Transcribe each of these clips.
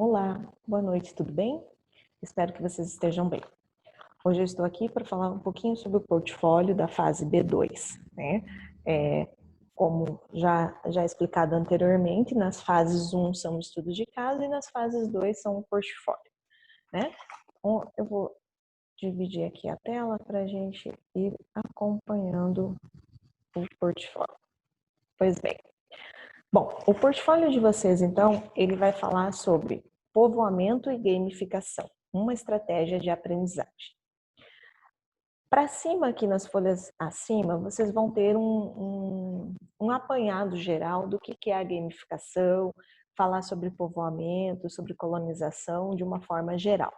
Olá, boa noite, tudo bem? Espero que vocês estejam bem. Hoje eu estou aqui para falar um pouquinho sobre o portfólio da fase B2, né? Como já explicado anteriormente, nas fases 1 são estudos de caso e nas fases 2 são o portfólio, né? Então, eu vou dividir aqui a tela para a gente ir acompanhando o portfólio. Pois bem. Bom, o portfólio de vocês, então, ele vai falar sobre povoamento e gamificação, uma estratégia de aprendizagem. Para cima, aqui nas folhas acima, vocês vão ter um apanhado geral do que é a gamificação, falar sobre povoamento, sobre colonização de uma forma geral.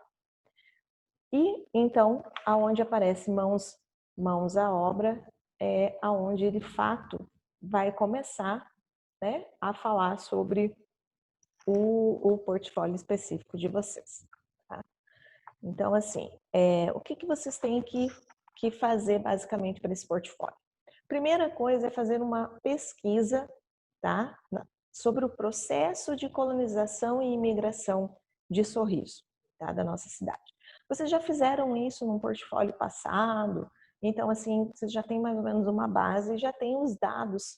E, então, aonde aparece mãos à obra, é aonde, de fato, vai começar, né, a falar sobre o portfólio específico de vocês. Tá? Então, assim, o que vocês têm que fazer basicamente para esse portfólio? Primeira coisa é fazer uma pesquisa, tá, sobre o processo de colonização e imigração de Sorriso, tá, da nossa cidade. Vocês já fizeram isso num portfólio passado, então, assim, vocês já têm mais ou menos uma base, já têm os dados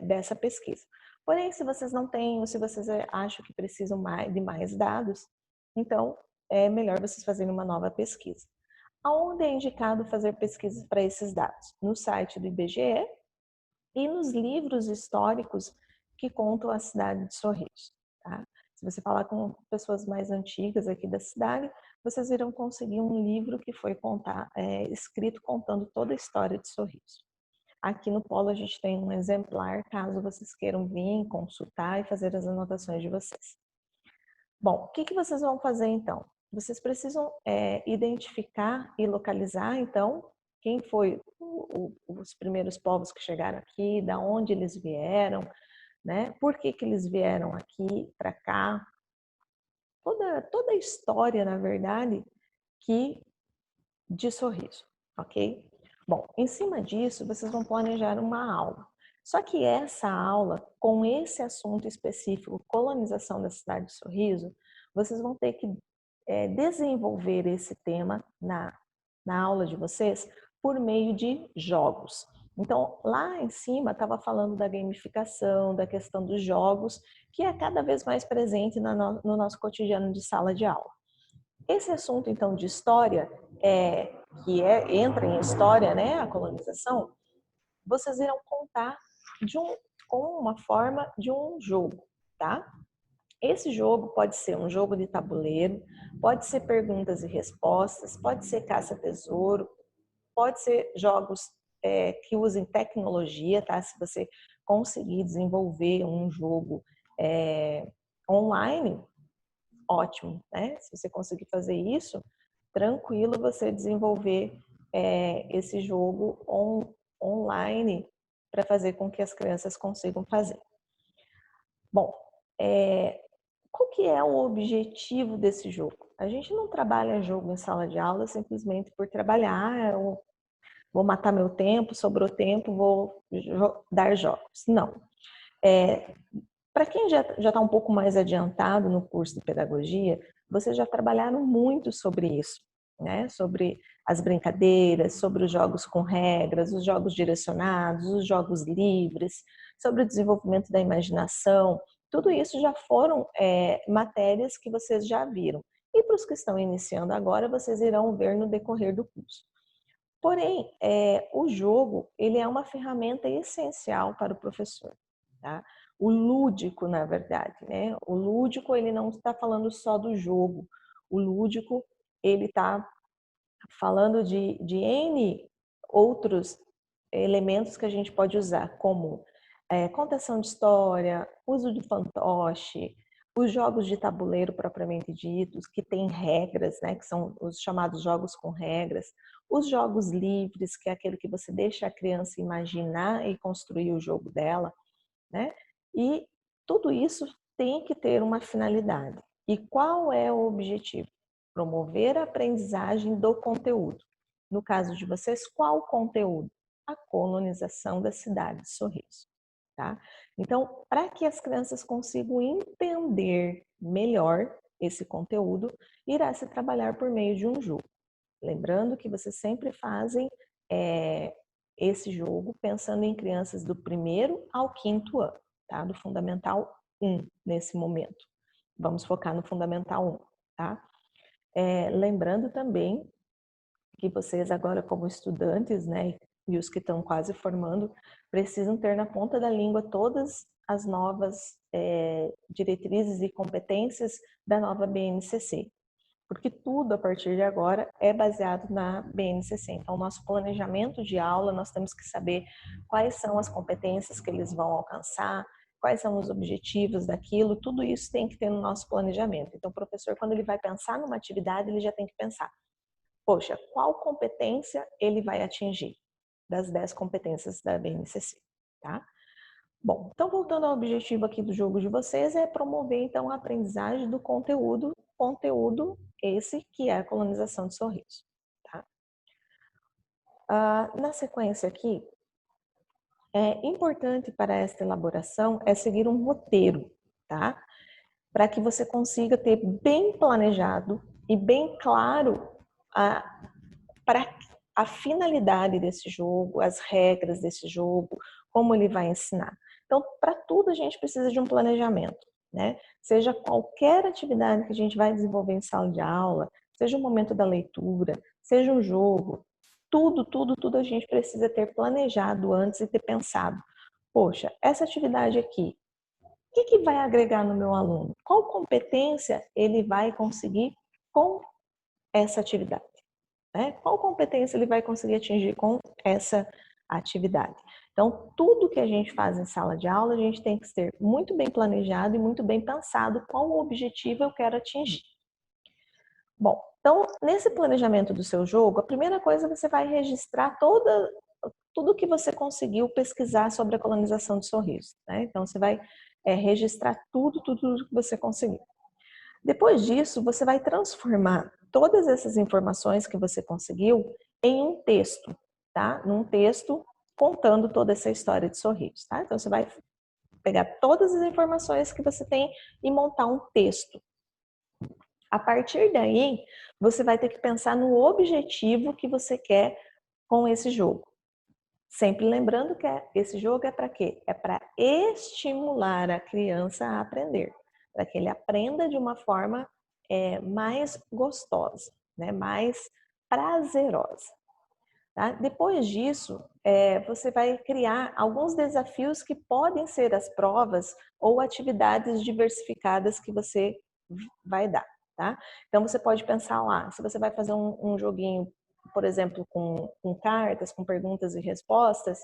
dessa pesquisa. Porém, se vocês não têm, ou se vocês acham que precisam de mais dados, então é melhor vocês fazerem uma nova pesquisa. Aonde é indicado fazer pesquisas para esses dados? No site do IBGE e nos livros históricos que contam a cidade de Sorriso. Tá? Se você falar com pessoas mais antigas aqui da cidade, vocês irão conseguir um livro que foi escrito contando toda a história de Sorriso. Aqui no Polo a gente tem um exemplar, caso vocês queiram vir, consultar e fazer as anotações de vocês. Bom, o que vocês vão fazer então? Vocês precisam identificar e localizar, então, quem foi os primeiros povos que chegaram aqui, da onde eles vieram, né? Por que eles vieram aqui, para cá. Toda a história, na verdade, de Sorriso, ok? Bom, em cima disso, vocês vão planejar uma aula. Só que essa aula, com esse assunto específico, colonização da cidade de Sorriso, vocês vão ter que desenvolver esse tema na aula de vocês por meio de jogos. Então, lá em cima estava falando da gamificação, da questão dos jogos, que é cada vez mais presente no nosso cotidiano de sala de aula. Esse assunto, então, de história, entra em história, né, a colonização, vocês irão contar com uma forma de um jogo, tá? Esse jogo pode ser um jogo de tabuleiro, pode ser perguntas e respostas, pode ser caça-tesouro, pode ser jogos que usem tecnologia, tá? Se você conseguir desenvolver um jogo online, ótimo, né? Se você conseguir fazer isso, tranquilo você desenvolver esse jogo online para fazer com que as crianças consigam fazer. Bom, qual que é o objetivo desse jogo? A gente não trabalha jogo em sala de aula simplesmente por trabalhar, eu vou matar meu tempo, sobrou tempo, vou dar jogos. Não. Para quem já está um pouco mais adiantado no curso de pedagogia, vocês já trabalharam muito sobre isso, né? Sobre as brincadeiras, sobre os jogos com regras, os jogos direcionados, os jogos livres, sobre o desenvolvimento da imaginação. Tudo isso já foram matérias que vocês já viram. E para os que estão iniciando agora, vocês irão ver no decorrer do curso. Porém, o jogo ele é uma ferramenta essencial para o professor. Tá? O lúdico, na verdade, né? O lúdico ele não está falando só do jogo. O lúdico ele está falando de N outros elementos que a gente pode usar, como contação de história, uso de fantoche, os jogos de tabuleiro propriamente ditos, que têm regras, né, que são os chamados jogos com regras, os jogos livres, que é aquele que você deixa a criança imaginar e construir o jogo dela, né? E tudo isso tem que ter uma finalidade. E qual é o objetivo? Promover a aprendizagem do conteúdo. No caso de vocês, qual conteúdo? A colonização da cidade de Sorriso. tá? Então, para que as crianças consigam entender melhor esse conteúdo, irá se trabalhar por meio de um jogo. Lembrando que vocês sempre fazem esse jogo pensando em crianças do 1º ao 5º ano, tá? Do Fundamental 1 nesse momento. Vamos focar no Fundamental 1, tá? Lembrando também que vocês agora como estudantes, né, e os que estão quase formando, precisam ter na ponta da língua todas as novas diretrizes e competências da nova BNCC. Porque tudo a partir de agora é baseado na BNCC. Então, nosso planejamento de aula, nós temos que saber quais são as competências que eles vão alcançar, quais são os objetivos daquilo, tudo isso tem que ter no nosso planejamento. Então, o professor, quando ele vai pensar numa atividade, ele já tem que pensar, poxa, qual competência ele vai atingir das 10 competências da BNCC, tá? Bom, então voltando ao objetivo aqui do jogo de vocês, é promover então a aprendizagem do conteúdo esse que é a colonização de sorriso, tá? Na sequência aqui, é importante para esta elaboração é seguir um roteiro, tá? Para que você consiga ter bem planejado e bem claro para a finalidade desse jogo, as regras desse jogo, como ele vai ensinar. Então, para tudo a gente precisa de um planejamento, né? Seja qualquer atividade que a gente vai desenvolver em sala de aula, seja o momento da leitura, seja um jogo, tudo a gente precisa ter planejado antes e ter pensado. Poxa, essa atividade aqui, o que vai agregar no meu aluno? Qual competência ele vai conseguir com essa atividade? Né? Qual competência ele vai conseguir atingir com essa atividade? Então, tudo que a gente faz em sala de aula, a gente tem que ser muito bem planejado e muito bem pensado qual o objetivo eu quero atingir. Bom, então, nesse planejamento do seu jogo, a primeira coisa você vai registrar tudo que você conseguiu pesquisar sobre a colonização de sorriso. Né? Então, você vai registrar tudo que você conseguiu. Depois disso, você vai transformar todas essas informações que você conseguiu em um texto, tá? Num texto contando toda essa história de sorriso, tá? Então, você vai pegar todas as informações que você tem e montar um texto. A partir daí, você vai ter que pensar no objetivo que você quer com esse jogo. Sempre lembrando que esse jogo é para quê? É para estimular a criança a aprender, para que ele aprenda de uma forma mais gostosa, né? Mais prazerosa. Tá? Depois disso, você vai criar alguns desafios que podem ser as provas ou atividades diversificadas que você vai dar. Tá? Então, você pode pensar lá, se você vai fazer um joguinho, por exemplo, com cartas, com perguntas e respostas,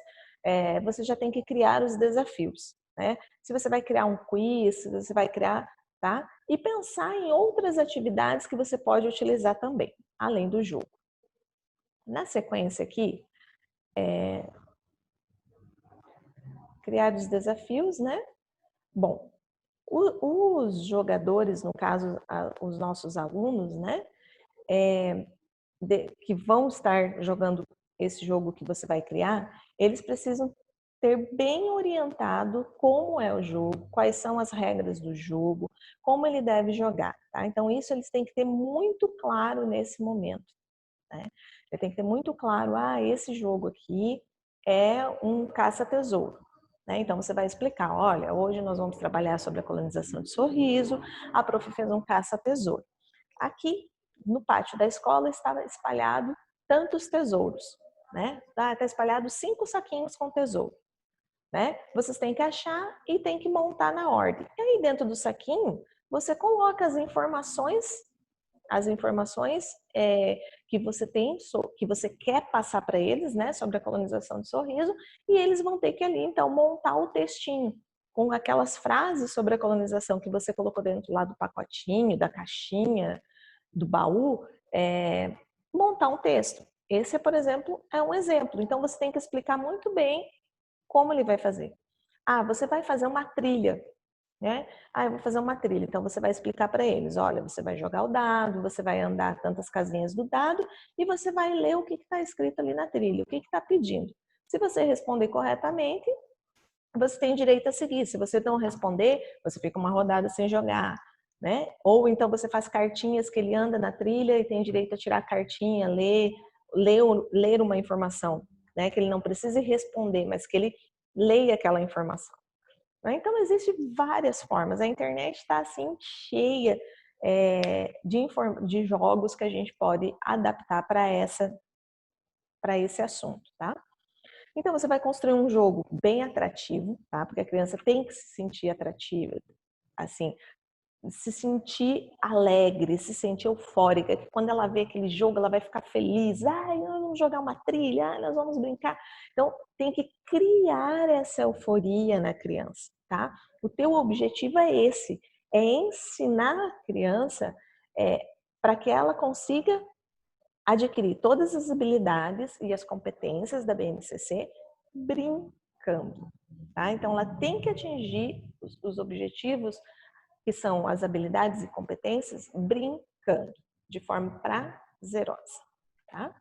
você já tem que criar os desafios. Né? Se você vai criar um quiz, se você vai criar, tá? E pensar em outras atividades que você pode utilizar também, além do jogo. Na sequência aqui, criar os desafios, né? Bom, os jogadores, no caso, os nossos alunos, né? Que vão estar jogando esse jogo que você vai criar, eles precisam ter bem orientado como é o jogo, quais são as regras do jogo, como ele deve jogar, tá? Então, isso eles têm que ter muito claro nesse momento, né? Ele tem que ter muito claro, esse jogo aqui é um caça-tesouro. Né? Então, você vai explicar, olha, hoje nós vamos trabalhar sobre a colonização de sorriso, a prof fez um caça-tesouro. Aqui, no pátio da escola, estava espalhado tantos tesouros, né? Está espalhado 5 saquinhos com tesouro. Né? Vocês têm que achar e tem que montar na ordem. E aí, dentro do saquinho, você coloca as informações que você tem, que você quer passar para eles, né, sobre a colonização de sorriso, e eles vão ter que ali, então, montar o textinho com aquelas frases sobre a colonização que você colocou dentro lá do pacotinho, da caixinha, do baú, montar um texto. Esse, por exemplo, é um exemplo. Então, você tem que explicar muito bem como ele vai fazer. Você vai fazer uma trilha. Né? Eu vou fazer uma trilha. Então, você vai explicar para eles, olha, você vai jogar o dado, você vai andar tantas casinhas do dado e você vai ler o que está escrito ali na trilha, o que está pedindo. Se você responder corretamente, você tem direito a seguir. Se você não responder, você fica uma rodada sem jogar, né? Ou então você faz cartinhas que ele anda na trilha e tem direito a tirar a cartinha, ler uma informação, né? Que ele não precise responder, mas que ele leia aquela informação. Então, existem várias formas. A internet está, assim, cheia de jogos que a gente pode adaptar para esse assunto, tá? Então, você vai construir um jogo bem atrativo, tá? Porque a criança tem que se sentir atrativa, assim, se sentir alegre, se sentir eufórica, que quando ela vê aquele jogo, ela vai ficar feliz. Ai, nós vamos jogar uma trilha, ai, nós vamos brincar. Então, tem que criar essa euforia na criança, tá? O teu objetivo é esse, é ensinar a criança para que ela consiga adquirir todas as habilidades e as competências da BNCC brincando, tá? Então, ela tem que atingir os objetivos que são as habilidades e competências, brincando, de forma prazerosa, tá?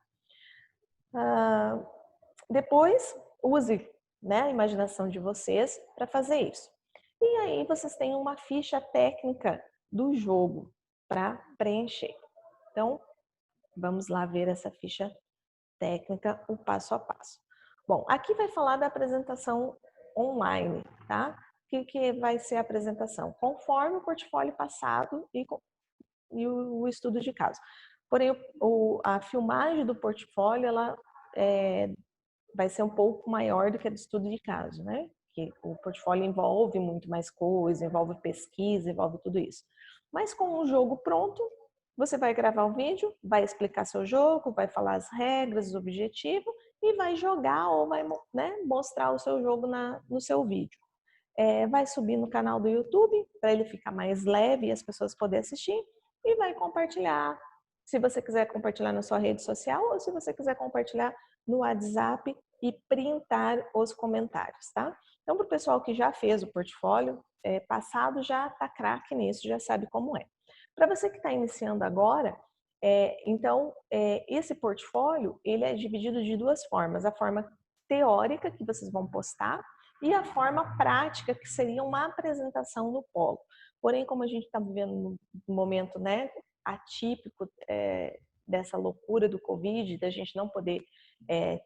Depois, use, né, a imaginação de vocês para fazer isso. E aí vocês têm uma ficha técnica do jogo para preencher. Então, vamos lá ver essa ficha técnica, o passo a passo. Bom, aqui vai falar da apresentação online, tá? O que vai ser a apresentação? Conforme o portfólio passado e o estudo de caso. Porém, a filmagem do portfólio, ela vai ser um pouco maior do que a do estudo de caso, né? Porque o portfólio envolve muito mais coisa, envolve pesquisa, envolve tudo isso. Mas com o jogo pronto, você vai gravar o vídeo, vai explicar seu jogo, vai falar as regras, os objetivos e vai jogar ou vai, né, mostrar o seu jogo no seu vídeo. Vai subir no canal do YouTube para ele ficar mais leve e as pessoas poderem assistir e vai compartilhar. Se você quiser compartilhar na sua rede social ou se você quiser compartilhar no WhatsApp e printar os comentários, tá? Então, para o pessoal que já fez o portfólio passado, já está craque nisso, já sabe como é. Para você que está iniciando agora, esse portfólio, ele é dividido de duas formas. A forma teórica, que vocês vão postar, e a forma prática, que seria uma apresentação no polo. Porém, como a gente está vivendo um momento, né, atípico dessa loucura do Covid, da gente não poder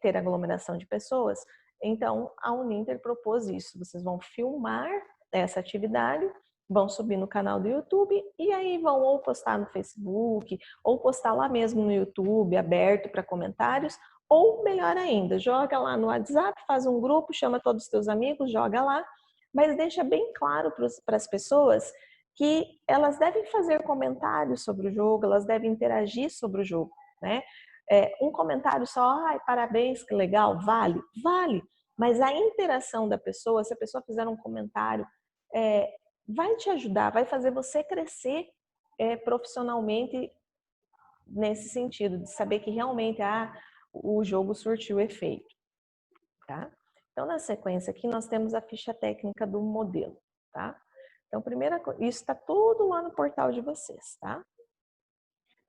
ter aglomeração de pessoas, então a Uninter propôs isso. Vocês vão filmar essa atividade, vão subir no canal do YouTube e aí vão ou postar no Facebook, ou postar lá mesmo no YouTube, aberto para comentários, ou melhor ainda, joga lá no WhatsApp, faz um grupo, chama todos os teus amigos, joga lá, mas deixa bem claro para as pessoas que elas devem fazer comentários sobre o jogo, elas devem interagir sobre o jogo, né? Um comentário só, ai, parabéns, que legal, vale? Vale, mas a interação da pessoa, se a pessoa fizer um comentário, vai te ajudar, vai fazer você crescer profissionalmente nesse sentido, de saber que realmente o jogo surtiu efeito, tá? Então, na sequência aqui, nós temos a ficha técnica do modelo, tá? Então, isso está tudo lá no portal de vocês, tá?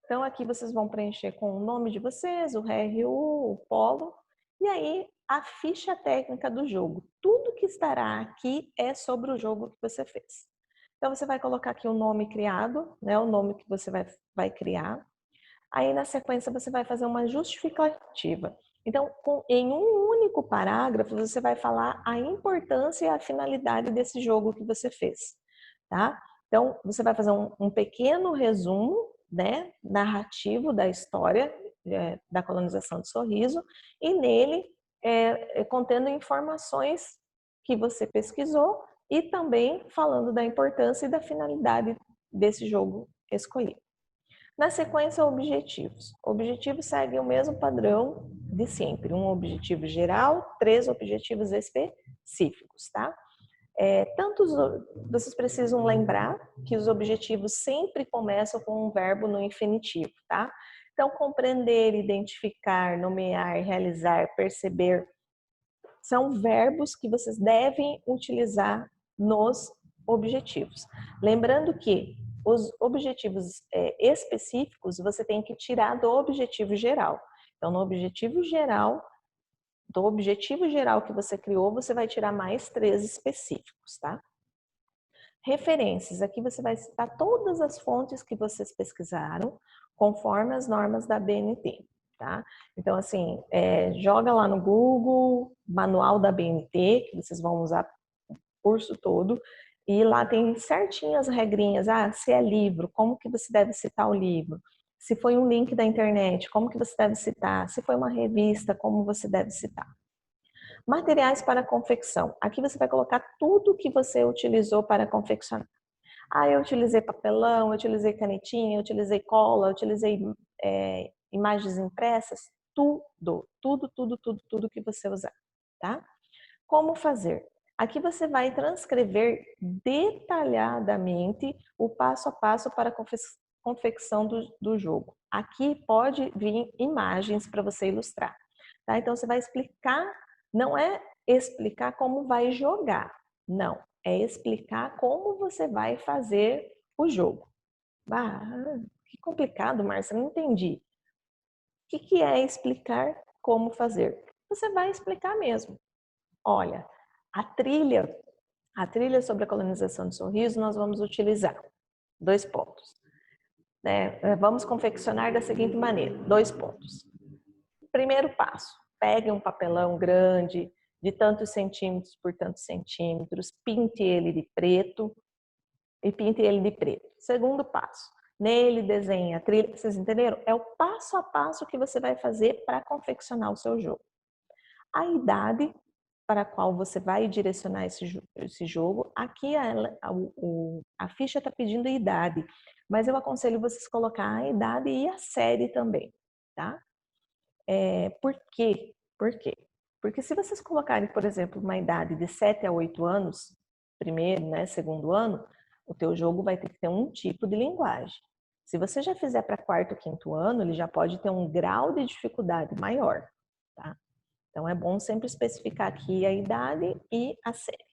Então, aqui vocês vão preencher com o nome de vocês, o RU, o polo, e aí a ficha técnica do jogo. Tudo que estará aqui é sobre o jogo que você fez. Então, você vai colocar aqui o nome criado, né? O nome que você vai criar. Aí, na sequência, você vai fazer uma justificativa. Então, em um único parágrafo, você vai falar a importância e a finalidade desse jogo que você fez, tá? Então, você vai fazer um pequeno resumo, né, narrativo da história da colonização de Sorriso e nele contendo informações que você pesquisou e também falando da importância e da finalidade desse jogo escolhido. Na sequência, objetivos. Objetivos seguem o mesmo padrão de sempre. Um objetivo geral, 3 objetivos específicos, tá? Vocês precisam lembrar que os objetivos sempre começam com um verbo no infinitivo, tá? Então, compreender, identificar, nomear, realizar, perceber, são verbos que vocês devem utilizar nos objetivos. Lembrando que os objetivos específicos você tem que tirar do objetivo geral. Então, no objetivo geral, do objetivo geral que você criou, você vai tirar mais 3 específicos, tá? Referências, aqui você vai citar todas as fontes que vocês pesquisaram, conforme as normas da BNT, tá? Então, assim, joga lá no Google, manual da BNT, que vocês vão usar o curso todo, e lá tem certinhas as regrinhas, se é livro, como que você deve citar o livro? Se foi um link da internet, como que você deve citar? Se foi uma revista, como você deve citar? Materiais para confecção. Aqui você vai colocar tudo que você utilizou para confeccionar. Eu utilizei papelão, eu utilizei canetinha, eu utilizei cola, eu utilizei imagens impressas, tudo que você usar, tá? Como fazer? Aqui você vai transcrever detalhadamente o passo a passo para a confecção do jogo. Aqui pode vir imagens para você ilustrar, tá? Então você vai explicar, não é explicar como vai jogar, não, é explicar como você vai fazer o jogo. Que complicado, Márcia, não entendi. O que é explicar como fazer? Você vai explicar mesmo. Olha, a trilha sobre a colonização do sorriso nós vamos utilizar 2 pontos. Vamos confeccionar da seguinte maneira, 2 pontos. Primeiro passo, pegue um papelão grande, de tantos centímetros por tantos centímetros, pinte ele de preto e pinte ele de preto. Segundo passo, nele desenhe a trilha, vocês entenderam? É o passo a passo que você vai fazer para confeccionar o seu jogo. A idade para a qual você vai direcionar esse jogo, aqui a ficha está pedindo a idade, mas eu aconselho vocês colocar a idade e a série também, tá? Por quê? Por quê? Porque se vocês colocarem, por exemplo, uma idade de 7 a 8 anos, primeiro, segundo ano, o teu jogo vai ter que ter um tipo de linguagem. Se você já fizer para quarto ou quinto ano, ele já pode ter um grau de dificuldade maior, tá? Então é bom sempre especificar aqui a idade e a série.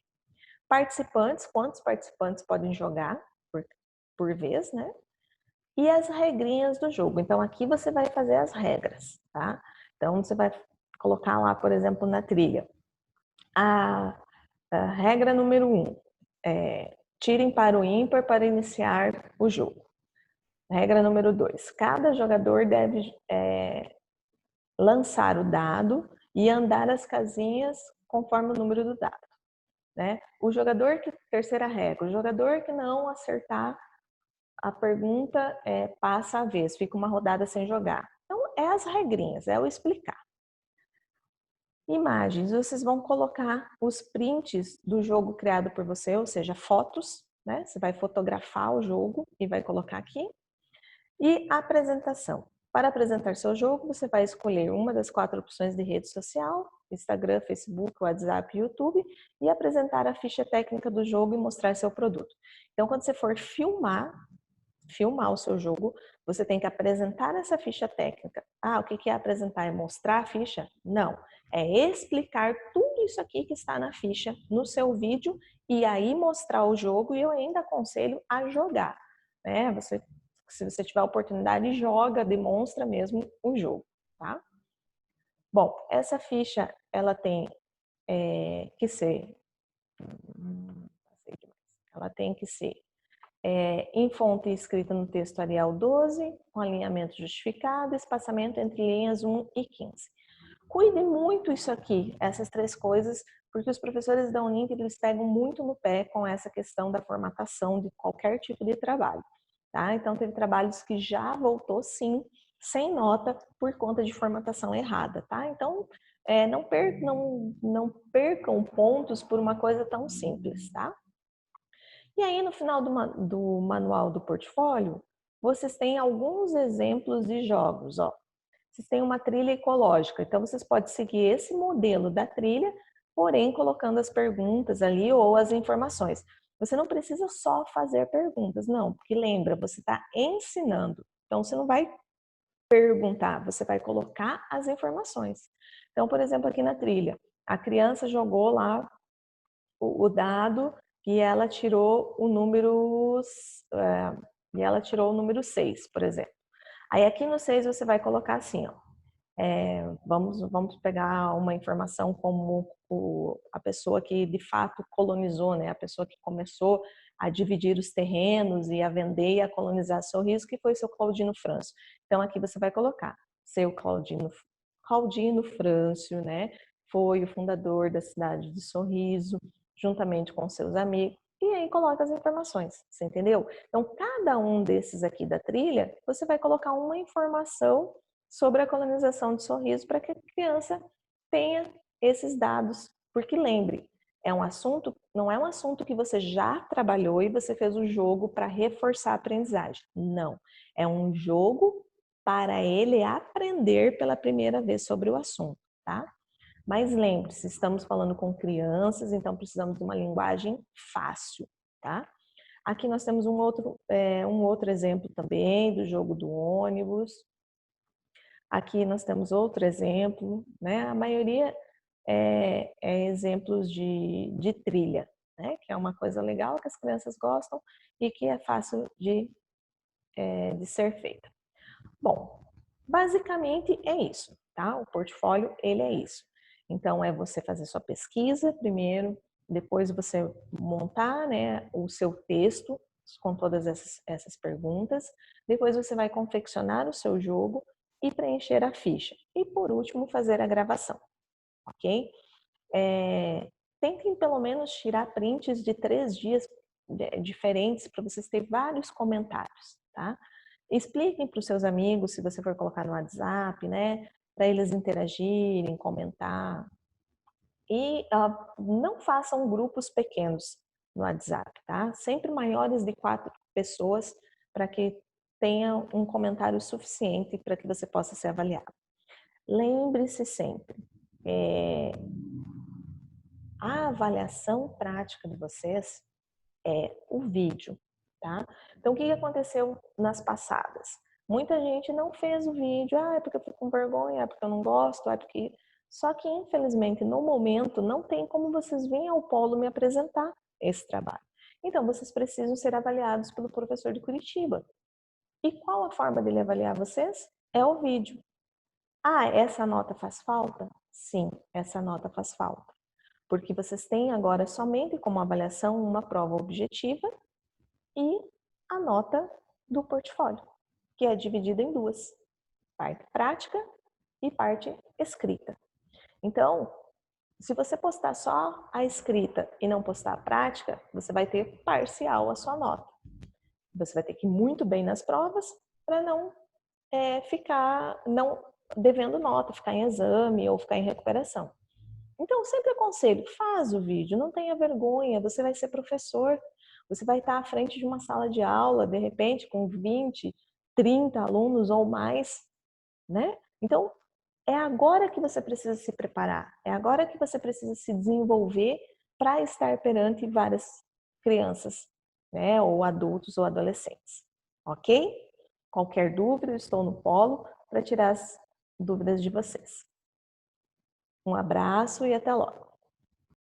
Participantes, quantos participantes podem jogar por vez, né? E as regrinhas do jogo. Então aqui você vai fazer as regras, tá? Então você vai colocar lá, por exemplo, na trilha. A regra número 1, tirem para o ímpar para iniciar o jogo. Regra número 2, cada jogador deve lançar o dado e andar as casinhas conforme o número do dado, né? Terceira regra, o jogador que não acertar a pergunta passa a vez, fica uma rodada sem jogar. Então, as regrinhas, o explicar. Imagens, vocês vão colocar os prints do jogo criado por você, ou seja, fotos, né? Você vai fotografar o jogo e vai colocar aqui. E a apresentação. Para apresentar seu jogo, você vai escolher uma das 4 opções de rede social, Instagram, Facebook, WhatsApp e YouTube, e apresentar a ficha técnica do jogo e mostrar seu produto. Então, quando você for filmar o seu jogo, você tem que apresentar essa ficha técnica. O que é apresentar? É mostrar a ficha? Não. É explicar tudo isso aqui que está na ficha no seu vídeo e aí mostrar o jogo, e eu ainda aconselho a jogar, né? Se você tiver a oportunidade, joga, demonstra mesmo o jogo, tá? Bom, essa ficha, ela tem que ser... Ela tem que ser em fonte escrita no texto Arial 12, com alinhamento justificado, espaçamento entre linhas 1 e 15. Cuide muito isso aqui, essas 3 coisas, porque os professores da Uninter, eles pegam muito no pé com essa questão da formatação de qualquer tipo de trabalho. Tá? Então, teve trabalhos que já voltou, sim, sem nota por conta de formatação errada. Tá? Então, não percam pontos por uma coisa tão simples. Tá? E aí, no final do manual do portfólio, vocês têm alguns exemplos de jogos. Ó. Vocês têm uma trilha ecológica, então vocês podem seguir esse modelo da trilha, porém colocando as perguntas ali ou as informações. Você não precisa só fazer perguntas, não, porque lembra, você está ensinando. Então você não vai perguntar, você vai colocar as informações. Então, por exemplo, aqui na trilha, a criança jogou lá o dado e ela tirou o número 6, por exemplo. Aí aqui no 6 você vai colocar assim, ó. Vamos pegar uma informação como a pessoa que de fato colonizou, né? A pessoa que começou a dividir os terrenos e a vender e a colonizar Sorriso, que foi seu Claudino Frâncio. Então aqui você vai colocar seu Claudino Frâncio, né? Foi o fundador da cidade de Sorriso, juntamente com seus amigos. E aí coloca as informações, você entendeu? Então cada um desses aqui da trilha, você vai colocar uma informação sobre a colonização de Sorriso para que a criança tenha esses dados. Porque lembre, não é um assunto que você já trabalhou e você fez o jogo para reforçar a aprendizagem. Não, é um jogo para ele aprender pela primeira vez sobre o assunto, tá? Mas lembre-se, estamos falando com crianças, então precisamos de uma linguagem fácil, tá? Aqui nós temos um outro exemplo também do jogo do ônibus. Aqui nós temos outro exemplo, né? A maioria é exemplos de trilha, né? Que é uma coisa legal que as crianças gostam e que é fácil de ser feita. Bom, basicamente é isso, tá? O portfólio, ele é isso. Então, é você fazer sua pesquisa primeiro, depois você montar, né, o seu texto com todas essas perguntas, depois você vai confeccionar o seu jogo e preencher a ficha. E, por último, fazer a gravação, ok? Tentem, pelo menos, tirar prints de 3 dias diferentes para vocês terem vários comentários, tá? Expliquem para os seus amigos, se você for colocar no WhatsApp, né? Para eles interagirem, comentar. E não façam grupos pequenos no WhatsApp, tá? Sempre maiores de 4 pessoas para que tenha um comentário suficiente para que você possa ser avaliado. Lembre-se sempre, a avaliação prática de vocês é o vídeo, tá? Então, o que aconteceu nas passadas? Muita gente não fez o vídeo, é porque eu fico com vergonha, é porque eu não gosto, é porque... Só que, infelizmente, no momento, não tem como vocês virem ao polo me apresentar esse trabalho. Então, vocês precisam ser avaliados pelo professor de Curitiba. E qual a forma dele avaliar vocês? É o vídeo. Essa nota faz falta? Sim, essa nota faz falta. Porque vocês têm agora somente como avaliação uma prova objetiva e a nota do portfólio, que é dividida em 2, parte prática e parte escrita. Então, se você postar só a escrita e não postar a prática, você vai ter parcial a sua nota. Você vai ter que ir muito bem nas provas para não ficar não devendo nota, ficar em exame ou ficar em recuperação. Então, sempre aconselho, faz o vídeo, não tenha vergonha, você vai ser professor, você vai estar à frente de uma sala de aula, de repente, com 20, 30 alunos ou mais, né? Então, é agora que você precisa se preparar, é agora que você precisa se desenvolver para estar perante várias crianças, né? Ou adultos ou adolescentes, ok? Qualquer dúvida, eu estou no polo para tirar as dúvidas de vocês. Um abraço e até logo!